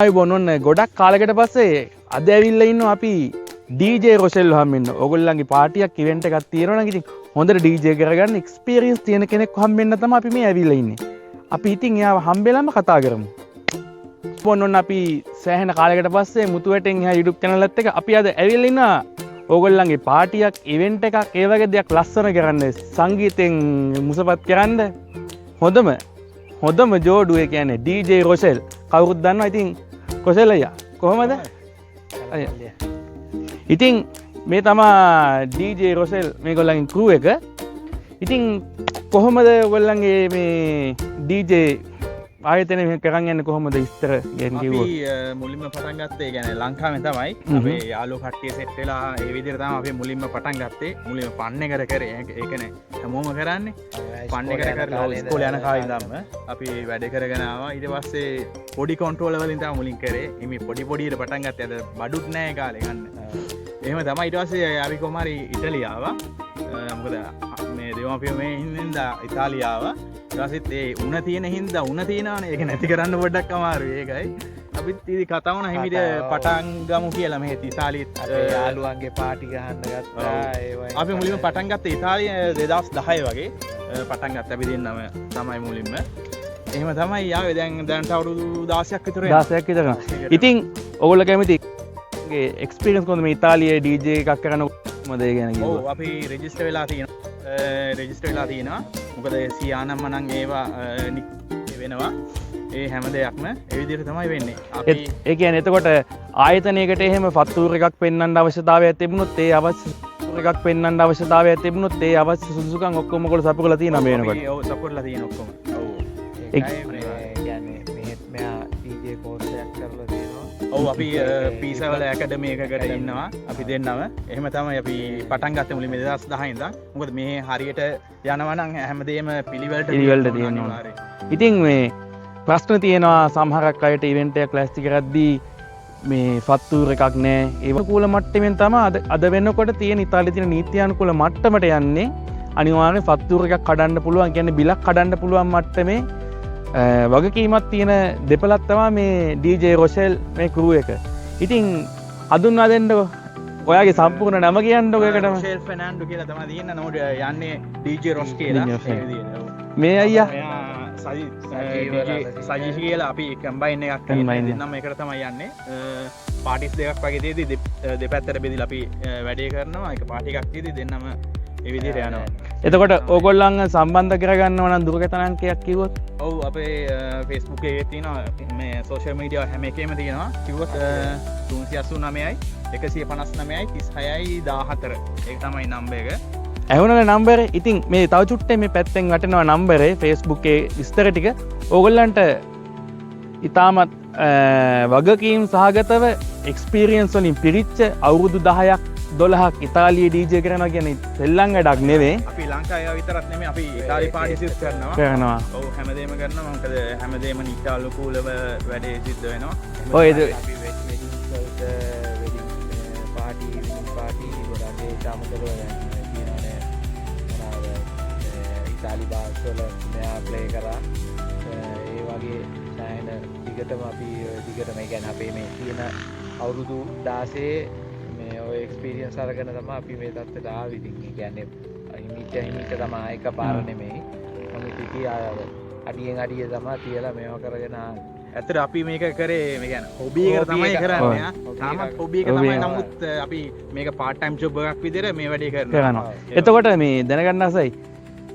අයි බොන්නොන්න ගොඩක් කාලෙකට පස්සේ අද ඇවිල්ලා ඉන්නවා අපි DJ රොෂෙල් හම්බෙන්න. ඕගොල්ලන්ගේ පාටියක් ඉවෙන්ට් එකක් තියෙනවා නම් ඉතින් හොඳට DJ කරගන්න එක්ස්පීරියන්ස් තියෙන කෙනෙක් හම්බෙන්න තමයි අපි මේ ඇවිල්ලා ඉන්නේ. අපි ඉතින් එයාව හම්බෙලාම කතා කරමු. බොන්නොන්න අපි සෑහෙන කාලයකට පස්සේ මුතුවැටෙන් එහා YouTube channel එකත් එක්ක අපි අද ඇවිල්ලා ඉන්නවා ඕගොල්ලන්ගේ පාටියක් ඉවෙන්ට් එකක් ඒ වගේ දෙයක් ලස්සන කරන්න සංගීතයෙන් මුසපත් කරන්න හොඳම ජෝඩුව කියන්නේ DJ රොෂෙල්. කවුරුත් දන්නවා ඉතින් කොසල් අයියා කොහමද? ඉතින් මේ තමා DJ රොෂෙල් මේගොල්ලන්ගේ ක්‍රූ එක. ඉතින් කොහොමද ඔයගොල්ලන්ගේ මේ DJ ආයතනය මෙහෙ කරන් යන්නේ කොහොමද ඉස්තර ගැන කිව්වොත්? අපි මුලින්ම පටන් ගත්තේ يعني ලංකාවෙන් තමයි. අපේ යාළුවෝ කට්ටිය සෙට් වෙලා ඒ විදිහට තමයි අපි මුලින්ම පටන් ගත්තේ. මුලින්ම පන්න එකට කරේ. ඒකනේ හැමෝම කරන්නේ. පන්න එකට කරලා ඉස්කෝලේ යන කාලේ ඉඳන්ම අපි වැඩ කරගෙන ආවා. ඊට පස්සේ පොඩි කන්ට්‍රෝලර් වලින් තමයි මුලින් කරේ. මේ පොඩියට පටන් ගත්තේ. අද බඩුත් නැහැ කාලේ ගන්න. එහෙම තමයි ඊට පස්සේ අපි කොහොම හරි ඉටලිය ආවා. මොකද මේ දෙමාපියෝ මේ හින්දා ඉතාලිය ආවා. ඊට ඒ උණ තියෙන හින්දා උණ තියෙනවානේ ඒක නැති කරන්න පොඩ්ඩක් අමාරුයි ඒකයි අපිත් ඉතින් කතා වුණා හිමිට පටන් ගමු කියලා මෙහෙ ඉතාලියත් අපේ යාළුවන්ගේ පාටි ගහන්න ගත්තා ඒවයි අපි මුලින්ම පටන් ගත්තේ ඉතාලිය 2010 වගේ පටන් ගත්තා අපි දෙන්නම තමයි මුලින්ම එහෙම තමයි යාවේ දැන්ට අවුරුදු 16ක් විතර 16ක් විතර ඉතින් ඔයගොල්ලෝ කැමති එක්ස්පීරියන්ස් කොහොමද මේ ඉතාලියේ DJ එකක් කරන කොහොමද ඒ ගැන කිව්වොත්? ඔව් අපි රෙජිස්ටර් වෙලා තියෙනවා මොකද සියානම්ම නම් ඒවා වෙනවා ඒ හැම දෙයක්ම ඒ විදිහට තමයි වෙන්නේ අපි ඒ කියන්නේ එතකොට ආයතනයකට එහෙම ෆත්තුර එකක් පෙන්වන්න අවශ්‍යතාවයක් තිබුණොත් ඒ අවශ්‍ය එකක් පෙන්වන්න අවශ්‍යතාවයක් තිබුණොත් ඒ අවශ්‍ය සුදුසුකම් ඔක්කොම ඔයගොල්ලෝ සපුරලා තියෙනවා මේ වෙනකොට. ඔව් සපුරලා තියෙන ඔක්කොම. ඔව්. ඒකයි කියන්නේ මෙහෙත් මෙයා DJ කෝස් එකක් කරලා තියෙනවා. ඔව් අපි පීසවල ඇකඩමි එකකට ඉන්නවා අපි දෙන්නම. එහෙම තමයි අපි පටන් ගත්තේ මුලින්ම 2010 ඉඳන්. මොකද මේ හරියට යනවා නම් හැමදේම පිළිවෙලට තියෙනවා. ඉතින් මේ ප්‍රශ්න තියෙනවා සමහරක් අයට ඉවෙන්ට් එකක් ලෑස්ති කරද්දී මේ ෆත්තුර එකක් නැහැ. ඒ අනුකූල මට්ටමින් තමයි අද වෙනකොට තියෙන ඉතාලියේ තියෙන නීත්‍යානුකූල මට්ටමට යන්නේ. අනිවාර්යෙන් ෆත්තුර එකක් කඩන්න පුළුවන් කියන්නේ බිලක් කඩන්න පුළුවන් මට්ටමේ වගකීමක් තියෙන දෙපළක් තමයි මේ DJ රොෂෙල් මේ ක්‍රූ එක. ඉතින් හඳුන්වා දෙන්න ඔයාගේ සම්පූර්ණ නම කියන්නකො ඒකටම. රොෂෙල් ෆර්නෑන්ඩෝ කියලා තමයි තියෙන නෝඩ යන්නේ DJ රොෂ් කියලා. මේ අයියා සජීෂ් කියලා අපි කම්බයින් එකක් දෙන්නම එකට තමයි යන්නේ. පාටිස් දෙකක් වගේ දෙදී දෙපැත්තට බෙදලා අපි වැඩේ කරනවා. ඒක පාටි එකක් දෙදී දෙන්නම ඒ විදිහට යනවා. එතකොට ඕගොල්ලන් සම්බන්ධ කරගන්නව නම් දුරකථන අංකයක් කිව්වොත්? ඔව් අපේ Facebook එකේ තියෙනවා මේ සෝෂල් මීඩියා හැම එකේම තියෙනවා. කිව්වොත් 389යි 159යි 36යි 14. ඒක තමයි නම්බර් එක. ඇහුණනේ නම්බරේ. ඉතින් මේ තව චුට්ටේ මේ පැත්තෙන් වටෙනවා නම්බරේ Facebook එකේ විස්තර ටික. ඕගොල්ලන්ට ඉතාමත් වගකීම් සහගතව එක්ස්පීරියන්ස් වලින් පිරිච්ච අවුරුදු 10ක් 12ක් ඉතාලියේ DJ කරනවා කියන්නේ සෙල්ලම් වැඩක් නෙවෙයි. අපි ලංකාවේ විතරක් නෙමෙයි අපි ඉතාලි පාටිසිස් කරනවා. ඔව් හැමදේම කරනවා. මොකද හැමදේම නිට්ටාලුකූලව වැඩේ සිද්ධ වෙනවා. ඔය අපි වෙඩින් වලට වෙඩින් පාටි ගොඩක් ඒ සමතරව කියනවානේ මොනවාද ඉතාලි භාෂාවල මෙයා ප්ලේ කරා ඒ වගේ සෑහෙන දිගටම අපි දිගටම ඒ කියන්නේ අපේ මේ තියෙන අවුරුදු 16 මේ ඔය එක්ස්පීරියන්ස් අරගෙන තමයි අපි මේ තත්ත්වයට ආවේ. ඉතින් ඒ කියන්නේ හිමිට තමයි එකපාර නෙමෙයි. නමුත් ඉතින් අඩියෙන් අඩිය තමයි තියලා මේවා කරගෙන ආවේ. ඇත්තට අපි මේක කරේ මේ කියන්නේ හොබි එකට තමයි කරන්නේ. තාමත් හොබි එක තමයි. නමුත් අපි මේක පාර්ට් ටයිම් ජොබ් එකක් විදිහට මේ වැඩේ කරනවා. එතකොට මේ දැනගන්න ආසයි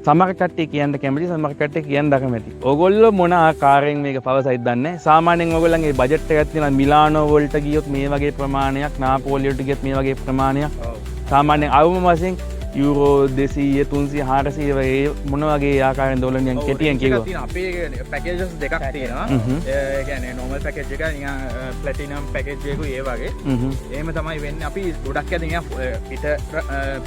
සමහර කට්ටිය කියන්න කැමති සමහර කට්ටිය කියන්න අකමැති. ඕගොල්ලෝ මොන ආකාරයෙන් මේක පවසයිද දන්නේ නැහැ. සාමාන්‍යයෙන් ඕගොල්ලන්ගේ බජට් එකක් තියෙනවා මිලානෝ වලට ගියොත් මේ වගේ ප්‍රමාණයක්, නාපෝලි වලට ගියොත් මේ වගේ ප්‍රමාණයක්. සාමාන්‍යයෙන් අවම වශයෙන් යුරෝ 200 300 400 වගේ මොන වගේ ආකාරයෙන් දොලනියන් කෙටියෙන් කිව්වා. අපේ පැකේජස් දෙකක් තියෙනවා. ඒ කියන්නේ නෝමල් පැකේජ් එක නිකන් ප්ලැටිනම් පැකේජ් එකකුයි ඒ වගේ. එහෙම තමයි වෙන්නේ. අපි ගොඩක් යදින්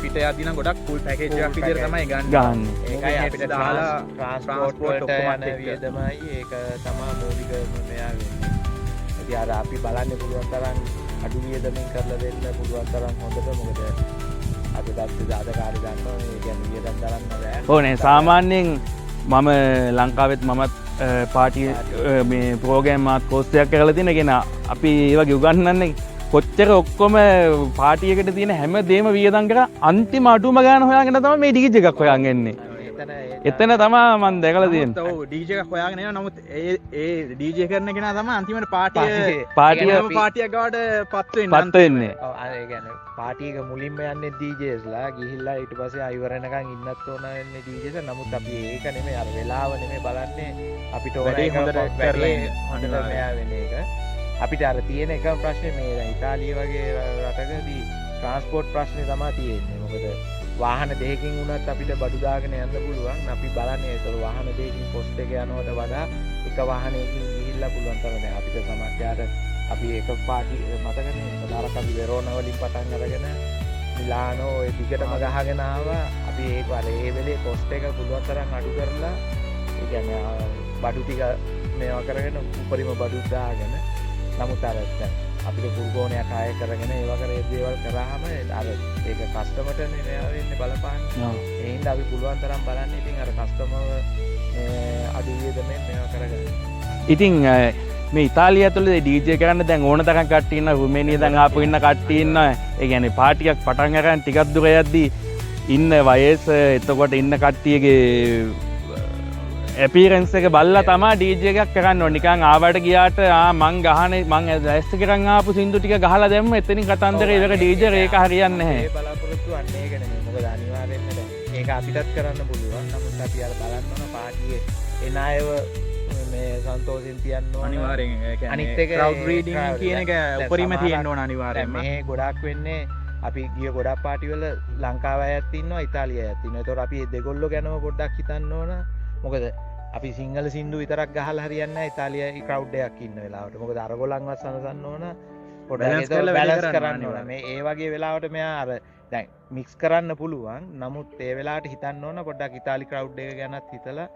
පිට යදින් නම් ගොඩක් ෆුල් පැකේජ් එකක් විදිහට තමයි ගන්න. ඒකයි අපිට දාලා ට්‍රාන්ස්පෝර්ට් වලට යන වියදමයි ඒක තමයි මූලිකම මෙයා වෙන්නේ. ඉතින් අර අපි බලන්නේ පුළුවන් තරම් අඩු වියදමින් කරලා දෙන්න පුළුවන් තරම් හොඳට මොකද අද කාරි ගන්නවා ඒ කියන්නේ වියදම් තරම් නෑ. ඕනේ සාමාන්‍යයෙන් මම ලංකාවෙත් මමත් පාටි මේ පෝගෑම් මාත් කෝස්ටයක් කරලා තින ගෙන අපි ඒවගේ උගන්නන්නේ කොච්චර ඔක්කොම පාටියකට තියෙන හැම දේම වියදන් කර අන්තිම අඩුම ගාන හොයාගෙන තම මේ ඩිජ එකක් හොයාගන්නේ එතන තමා මන් දැකලා තියෙන ඩීජ එකක් හොයාගෙන එනවා. නමුත් ඒ ඩීජ කරන කෙනා තමයි අන්තිමට පාටිය පාටියක් ගාවට පත් වෙන්නේ. ඒ කියන්නේ පාටියක මුලින්ම යන්නේ DJsලා ගිහිල්ලා ඊට පස්සේ අයවරණකම් ඉන්නත් ඕන වෙන්නේ DJs. නමුත් අපි ඒක නෙමෙයි අර වෙලාව නෙමෙයි බලන්නේ අපිට ඕන එක හොඳට මෙයා වෙන එක. අපිට අර තියෙන එකම ප්‍රශ්නේ මේ ඉතාලිය වගේ රටකදී ට්‍රාන්ස්පෝර්ට් ප්‍රශ්නේ තමයි තියෙන්නේ. මොකද වාහන දෙකකින් වුණත් අපිට බඩු දාගෙන යන්න පුළුවන්. අපි බලන්නේ ඒතර වාහන දෙකකින් පොස්ට් එක යනවට වඩා එක වාහනයකින් ගිහිල්ලා පුළුවන් තරම දැන් අපිට සමහරවිට අපි එක පාටි මතකනේ සදාරක අපි වෙරෝනා වලින් පටන් අරගෙන මිලානෝ ඔය දිගටම ගහගෙන ආවා. අපි ඒක වල ඒ වෙලේ පොස්ට් එක පුළුවන් තරම් අඩු කරලා ඒ කියන්නේ බඩු ටික මේවා කරගෙන උපරිම බඩු දාගෙන නමුත් අර දැන් අපිට පුරුගෝණයක් ආය කරගෙන ඒ වගේ දේවල් කරාම අර ඒක කස්ටමර්ටනේ මෙයා වෙන්නේ බලපාන්නේ. ඒ හින්දා අපි පුළුවන් තරම් බලන්නේ ඉතින් අර කස්ටමර් අඩු වියදමෙන් මේවා කරගන්න. ඉතින් මේ ඉතාලිය ඇතුළේ DJ කරන්න දැන් ඕන තරම් කට්ටිය ඉන්නවා. රුමේනියා දැන් ආපු ඉන්න කට්ටිය ඉන්නවා. ඒ කියන්නේ පාටියක් පටන් අරන් ටිකක් දුර යද්දී ඉන්න වයස එතකොට ඉන්න කට්ටියගේ ඇපිරන්ස් එක බලලා තමයි DJ එකක් කරන්න ඕනේ. නිකන් ආවට ගියාට මං ගහන්නේ මං ඇස් කරන් ආපු සින්දු ටික ගහලා දැම්ම එතනින් කතන්දරේ ඉවර DJ ඒක හරියන්නේ නැහැ. ඒ බලාපොරොත්තු වන්නේ ඒක නෙමෙයි. මොකද අනිවාර්යෙන්ම දැන් ඒක අපිටත් කරන්න පුළුවන්. නමුත් අපි අර බලන්න ඕන පාටියේ එන අයව මේ සන්තෝෂෙන් තියන්න ඕන. අනිවාර්යෙන් අනිත් එක ක්‍රවුඩ් රීඩින් කියන එක උපරිම තියෙන්න ඕන අනිවාර්යෙන්ම. මේ ගොඩක් වෙන්නේ අපි ගිය ගොඩක් පාටිවල ලංකාව අයත් ඉන්නවා ඉතාලිය අයත් ඉන්නවා. ඒතකොට අපි මේ දෙගොල්ලෝ ගැනම පොඩ්ඩක් හිතන්න ඕන. මොකද අපි සිංහල සින්දු විතරක් ගහලා හරියන්නේ නැහැ ඉතාලියාවේ ක්‍රවුඩ් එකක් ඉන්න වෙලාවට. මොකද අරගොල්ලන්වත් සනසන්න ඕන පොඩ්ඩක් බැලන්ස් කරන්න ඕන. මේ ඒ වගේ වෙලාවට මෙයා අර දැන් මික්ස් කරන්න පුළුවන්. නමුත් ඒ වෙලාවට හිතන්න ඕන පොඩ්ඩක් ඉතාලි ක්‍රවුඩ් එක ගැනත් හිතලා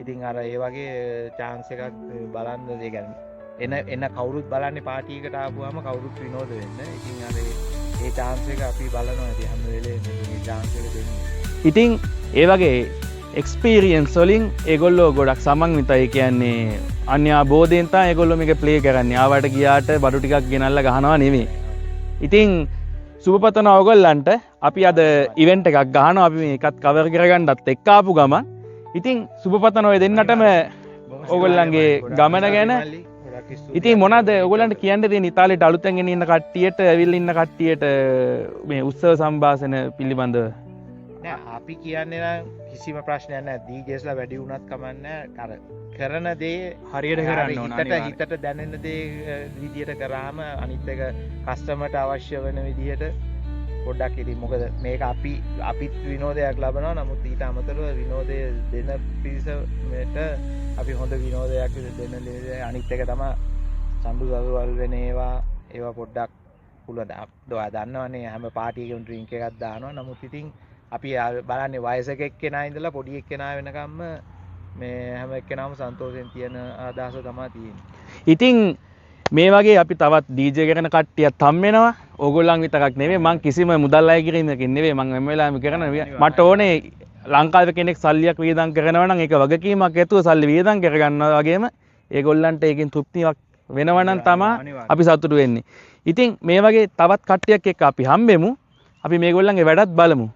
ඉතින් අර ඒ වගේ chance එකක් බලන්න ඒ කියන්නේ එන කවුරුත් බලන්නේ පාටි එකට ආපුවාම කවුරුත් විනෝද වෙන්න. ඉතින් අර ඒ chance එක අපි බලනවා ඉතින් හැම වෙලේම මේ chance එක දෙන්නේ. ඉතින් ඒ වගේ එක්ස්පීරියන්ස් වලින් ඒගොල්ලෝ ගොඩක් සමන්විතයි. කියන්නේ අන්‍යා බෝධයෙන් තමයි ඒගොල්ලෝ මේක ප්ලේ කරන්නේ. ආවට ගියාට බඩු ටිකක් ගෙනල්ලා ගහනවා නෙමෙයි. ඉතින් සුබපතන ඔයගොල්ලන්ට අපි අද ඉවෙන්ට් එකක් ගහනවා. අපි මේකත් කවර් කරගන්නත් එක්ක ආපු ගමන්. ඉතින් සුබපතන ඔය දෙන්නටම ඔයගොල්ලන්ගේ ගමන ගැන ඉතින් මොනවද ඔයගොල්ලන්ට කියන්න තියෙන ඉතාලියට අලුතෙන් ගෙන ඉන්න කට්ටියට ඇවිල්ලා ඉන්න කට්ටියට මේ උත්සව සම්භාෂණ පිළිබඳව? නෑ අපි කියන්නේ නම් කිසිම ප්‍රශ්නයක් නෑ. DJsලා වැඩි වුණත් කමන්නේ අර කරන දේ හරියට කරන්න ඕන. හිතට දැනෙන දේ විදියට කරාම අනිත් එක කස්ටමර්ට අවශ්‍ය වෙන විදියට පොඩ්ඩක් ඉතින් මොකද මේක අපිත් විනෝදයක් ලබනවා. නමුත් ඊට අමතරව විනෝදය දෙන පිරිසට අපි හොඳ විනෝදයක් දෙන්න අනිත් එක තමයි සම්බු දරුවල් වෙන ඒවා පොඩ්ඩක් පුළුවන්. ඔයා දන්නවනේ හැම පාටි එකකම ඩ්‍රින්ක් එකක් දානවා. නමුත් ඉතින් අපි බලන්නේ වයසක එක්කෙනා ඉඳලා පොඩි එක්කෙනා වෙනකම්ම මේ හැම එක්කෙනාම සන්තෝෂෙන් තියෙන අදහස තමයි තියෙන්නේ. ඉතින් මේ වගේ අපි තවත් DJ කරන කට්ටියක් හම් වෙනවා. ඕගොල්ලන් විතරක් නෙවෙයි මං කිසිම මුදල් අය කිරීමකින් නෙවෙයි මං හැම වෙලාවෙම කරන මට ඕනේ ලංකාවේ කෙනෙක් සල්ලියක් වියදම් කරනවා නම් ඒක වගකීමක් ඇතුව සල්ලි වියදම් කරගන්නවා වගේම ඒගොල්ලන්ට ඒකෙන් තෘප්තියක් වෙනවා නම් තමයි අපි සතුටු වෙන්නේ. ඉතින් මේ වගේ තවත් කට්ටියක් එක්ක අපි හම්බෙමු. අපි මේගොල්ලන්ගේ වැඩත් බලමු.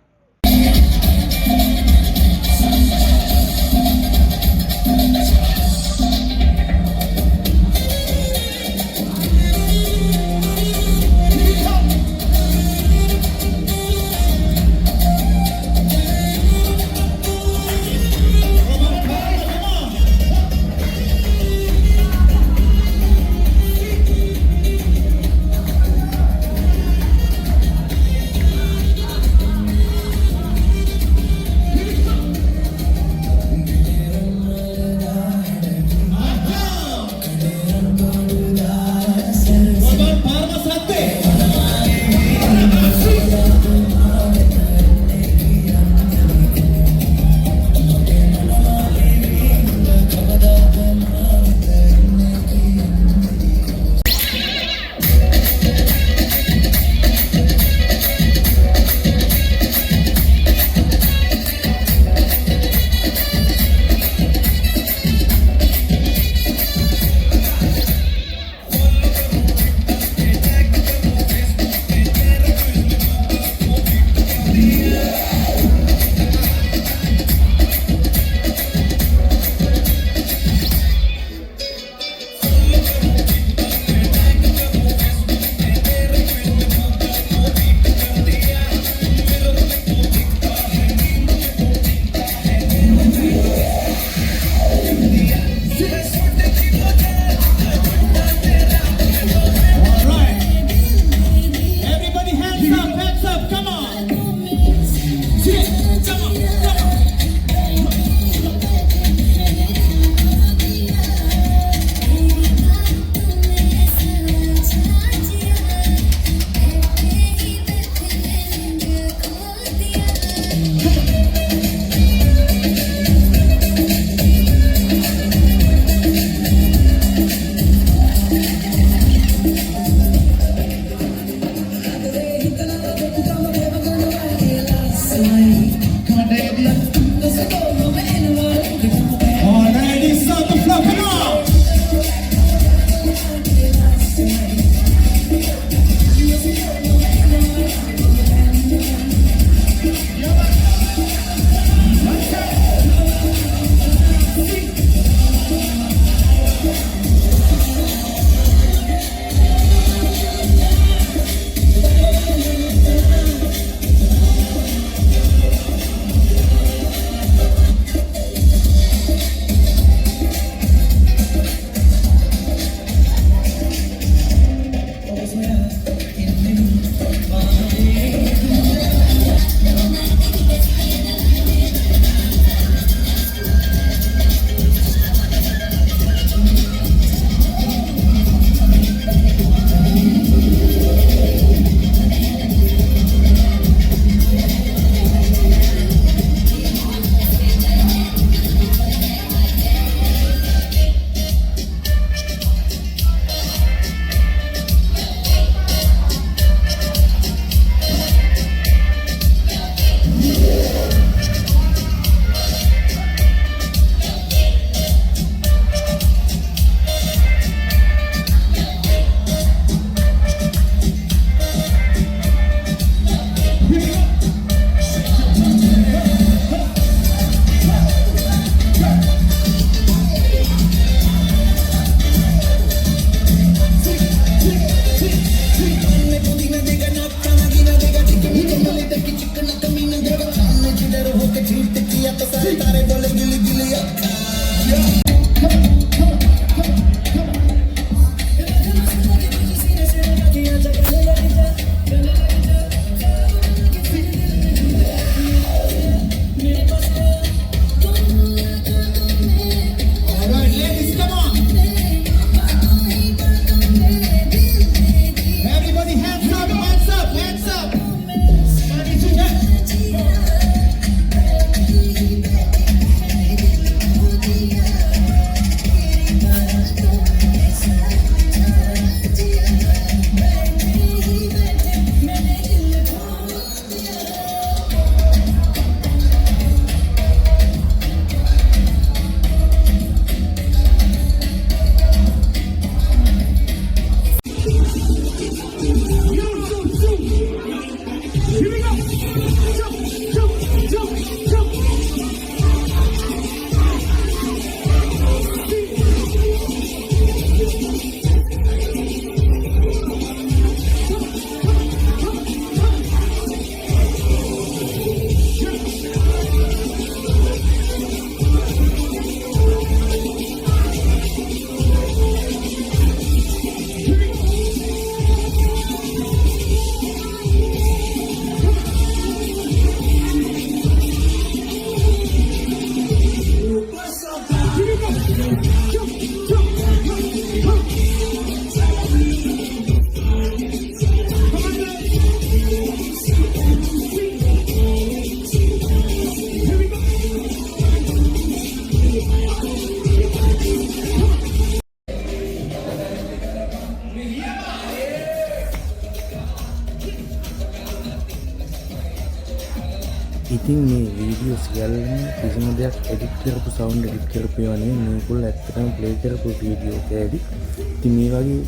ඉතින් මේ වීඩියෝ සියල්ලම කිසිම දෙයක් එඩිට් කරපු සවුන්ඩ් එඩිට් කරපු ඒවා නෙවෙයි මේගොල්ලෝ ඇත්තටම ප්ලේ කරපු වීඩියෝ එක ඇවි. ඉතින් මේ වගේ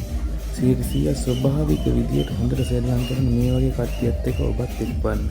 100% ස්වභාවික විදියට හොඳට සෙල්ලම් කරන මේ වගේ කට්ටියත් එක්ක ඔබත් එක්වන්න.